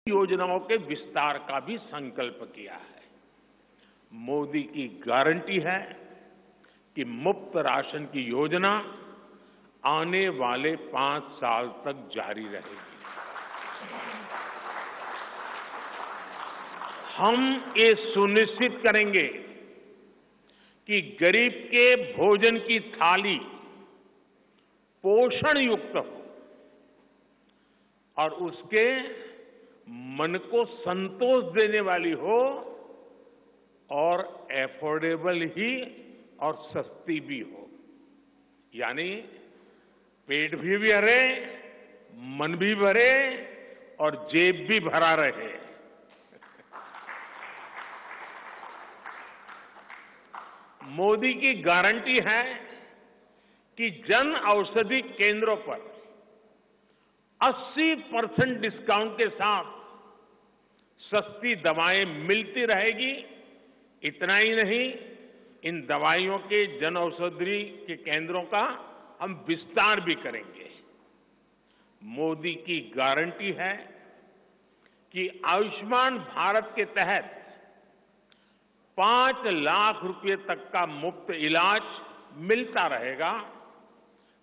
योजनाओं के विस्तार का भी संकल्प किया है। मोदी की गारंटी है कि मुफ्त राशन की योजना आने वाले 5 साल तक जारी रहेगी। हम ये सुनिश्चित करेंगे कि गरीब के भोजन की थाली पोषण युक्त हो और उसके मन को संतोष देने वाली हो और एफोर्डेबल ही और सस्ती भी हो, यानी पेट भी भरे, मन भी भरे और जेब भी भरा रहे। मोदी की गारंटी है कि जन औषधि केंद्रों पर 80% डिस्काउंट के साथ सस्ती दवाएं मिलती रहेगी। इतना ही नहीं, इन दवाइयों के जन औषधि के केंद्रों का हम विस्तार भी करेंगे। मोदी की गारंटी है कि आयुष्मान भारत के तहत 5 लाख रुपए तक का मुफ्त इलाज मिलता रहेगा।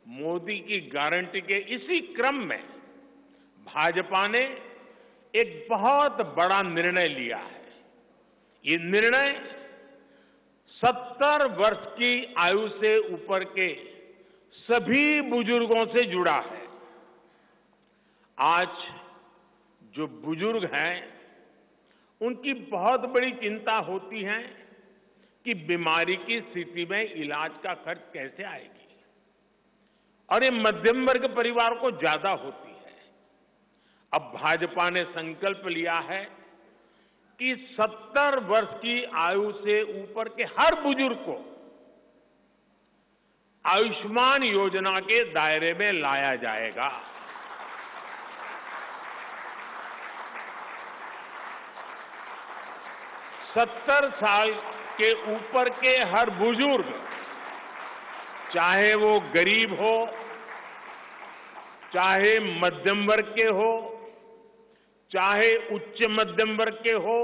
मोदी की गारंटी के इसी क्रम में भाजपा ने एक बहुत बड़ा निर्णय लिया है। ये निर्णय 70 वर्ष की आयु से ऊपर के सभी बुजुर्गों से जुड़ा है। आज जो बुजुर्ग हैं, उनकी बहुत बड़ी चिंता होती है कि बीमारी की स्थिति में इलाज का खर्च कैसे आएगी, और ये मध्यम वर्ग परिवार को ज्यादा होती है। अब भाजपा ने संकल्प लिया है कि 70 वर्ष की आयु से ऊपर के हर बुजुर्ग को आयुष्मान योजना के दायरे में लाया जाएगा। 70 साल के ऊपर के हर बुजुर्ग, चाहे वो गरीब हो, चाहे मध्यम वर्ग के हो, चाहे उच्च मध्यम वर्ग के हो,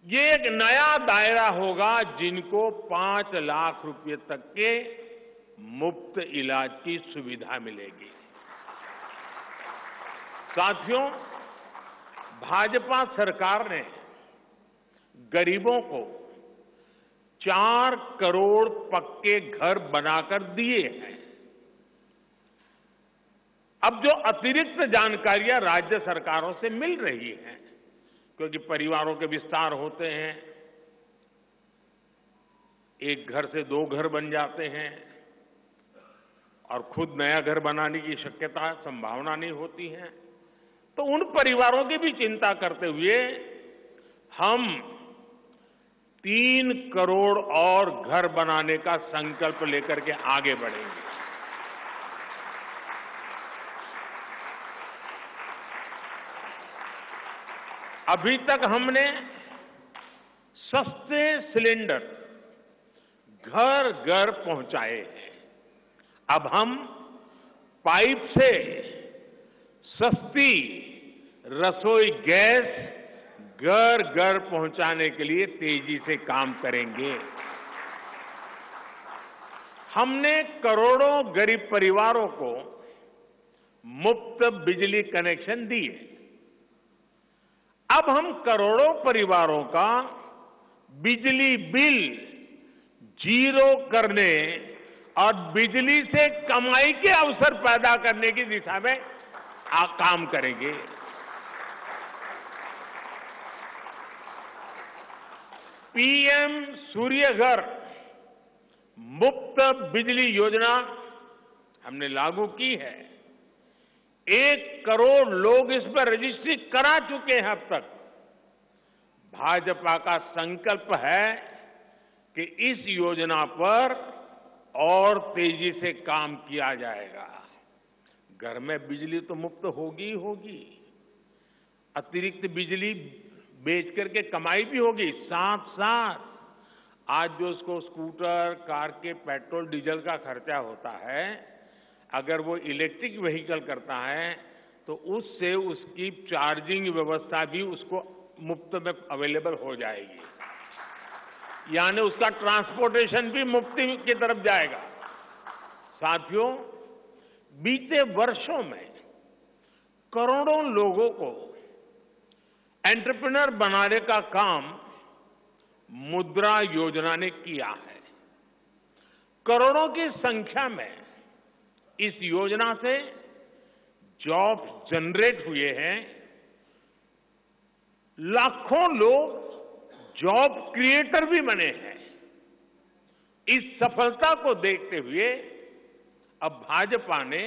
ये एक नया दायरा होगा जिनको 5 लाख रुपए तक के मुफ्त इलाज की सुविधा मिलेगी। साथियों, भाजपा सरकार ने गरीबों को 4 करोड़ पक्के घर बनाकर दिए हैं। अब जो अतिरिक्त जानकारियां राज्य सरकारों से मिल रही हैं, क्योंकि परिवारों के विस्तार होते हैं, एक घर से 2 घर बन जाते हैं और खुद नया घर बनाने की शक्यता, संभावना नहीं होती है, तो उन परिवारों की भी चिंता करते हुए हम 3 करोड़ और घर बनाने का संकल्प लेकर के आगे बढ़ेंगे। अभी तक हमने सस्ते सिलेंडर घर घर पहुंचाए हैं। अब हम पाइप से सस्ती रसोई गैस घर घर पहुंचाने के लिए तेजी से काम करेंगे। हमने करोड़ों गरीब परिवारों को मुफ्त बिजली कनेक्शन दिए। अब हम करोड़ों परिवारों का बिजली बिल 0 करने और बिजली से कमाई के अवसर पैदा करने की दिशा में काम करेंगे। पीएम सूर्य घर मुफ्त बिजली योजना हमने लागू की है। 1 करोड़ लोग इस पर रजिस्ट्री करा चुके हैं अब तक। भाजपा का संकल्प है कि इस योजना पर और तेजी से काम किया जाएगा। घर में बिजली तो मुफ्त होगी ही होगी, अतिरिक्त बिजली बेच करके कमाई भी होगी। साथ साथ आज जो उसको स्कूटर, कार के पेट्रोल डीजल का खर्चा होता है, अगर वो इलेक्ट्रिक व्हीकल करता है तो उससे उसकी चार्जिंग व्यवस्था भी उसको मुफ्त में अवेलेबल हो जाएगी, यानी उसका ट्रांसपोर्टेशन भी मुफ्ती की तरफ जाएगा। साथियों, बीते वर्षों में करोड़ों लोगों को एंटरप्रेन्योर बनाने का काम मुद्रा योजना ने किया है। करोड़ों की संख्या में इस योजना से जॉब जनरेट हुए हैं। लाखों लोग जॉब क्रिएटर भी बने हैं। इस सफलता को देखते हुए अब भाजपा ने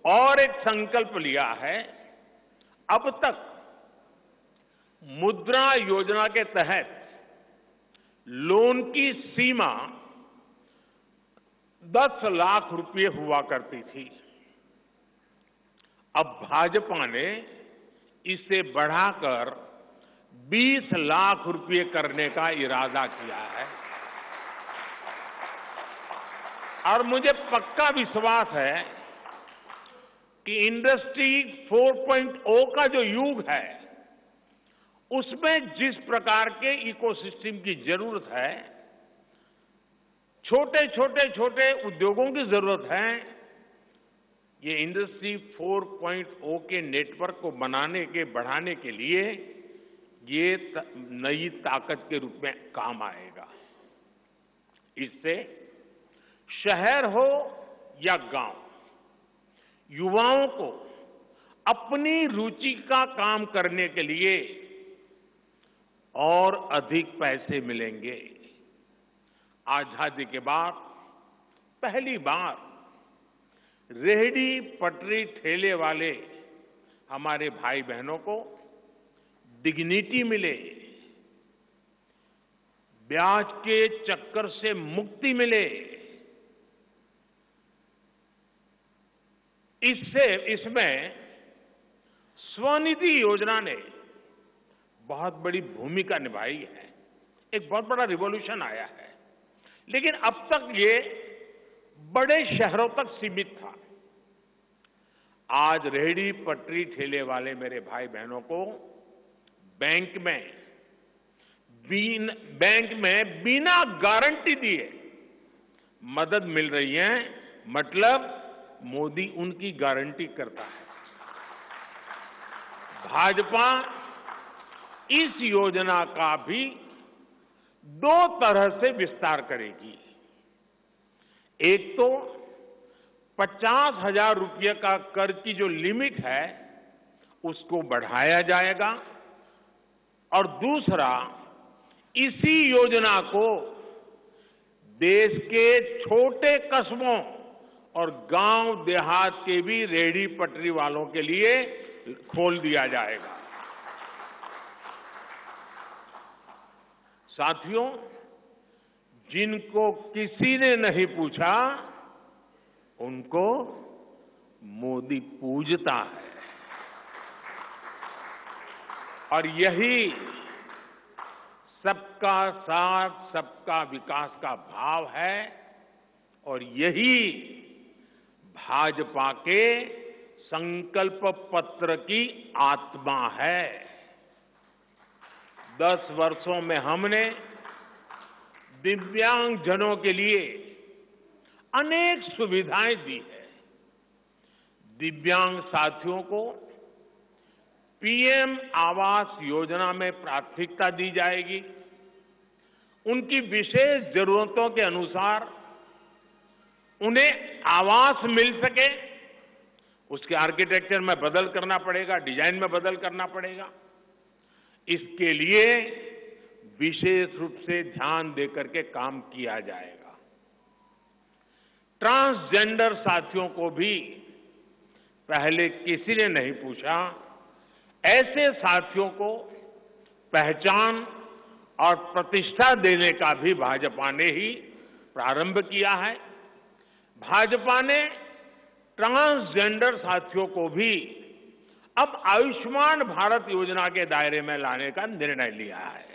और एक संकल्प लिया है। अब तक मुद्रा योजना के तहत लोन की सीमा 10 लाख रुपए हुआ करती थी। अब भाजपा ने इसे बढ़ाकर 20 लाख रुपए करने का इरादा किया है और मुझे पक्का विश्वास है कि इंडस्ट्री 4.0 का जो युग है, उसमें जिस प्रकार के इकोसिस्टम की जरूरत है, छोटे उद्योगों की जरूरत है, ये इंडस्ट्री 4.0 के नेटवर्क को बढ़ाने के लिए ये नई ताकत के रूप में काम आएगा। इससे शहर हो या गांव, युवाओं को अपनी रुचि का काम करने के लिए और अधिक पैसे मिलेंगे। आजादी के बाद पहली बार रेहड़ी पटरी ठेले वाले हमारे भाई बहनों को डिग्निटी मिले, ब्याज के चक्कर से मुक्ति मिले। इसमें स्वनिधि योजना ने बहुत बड़ी भूमिका निभाई है। एक बहुत बड़ा रिवॉल्यूशन आया है, लेकिन अब तक ये बड़े शहरों तक सीमित था। आज रेहड़ी पटरी ठेले वाले मेरे भाई बहनों को बैंक में बिना गारंटी दिए मदद मिल रही है। मतलब मोदी उनकी गारंटी करता है। भाजपा इस योजना का भी 2 तरह से विस्तार करेगी। एक तो 50,000 रुपये का कर्ज की जो लिमिट है उसको बढ़ाया जाएगा और दूसरा, इसी योजना को देश के छोटे कस्बों और गांव देहात के भी रेहड़ी पटरी वालों के लिए खोल दिया जाएगा। साथियों, जिनको किसी ने नहीं पूछा उनको मोदी पूजता है और यही सबका साथ सबका विकास का भाव है और यही भाजपा के संकल्प पत्र की आत्मा है। 10 वर्षों में हमने दिव्यांगजनों के लिए अनेक सुविधाएं दी है। दिव्यांग साथियों को पीएम आवास योजना में प्राथमिकता दी जाएगी। उनकी विशेष जरूरतों के अनुसार उन्हें आवास मिल सके, उसके आर्किटेक्चर में बदल करना पड़ेगा, डिजाइन में बदल करना पड़ेगा। इसके लिए विशेष रूप से ध्यान देकर के काम किया जाएगा। ट्रांसजेंडर साथियों को भी पहले किसी ने नहीं पूछा। ऐसे साथियों को पहचान और प्रतिष्ठा देने का भी भाजपा ने ही प्रारंभ किया है। भाजपा ने ट्रांसजेंडर साथियों को भी अब आयुष्मान भारत योजना के दायरे में लाने का निर्णय लिया है।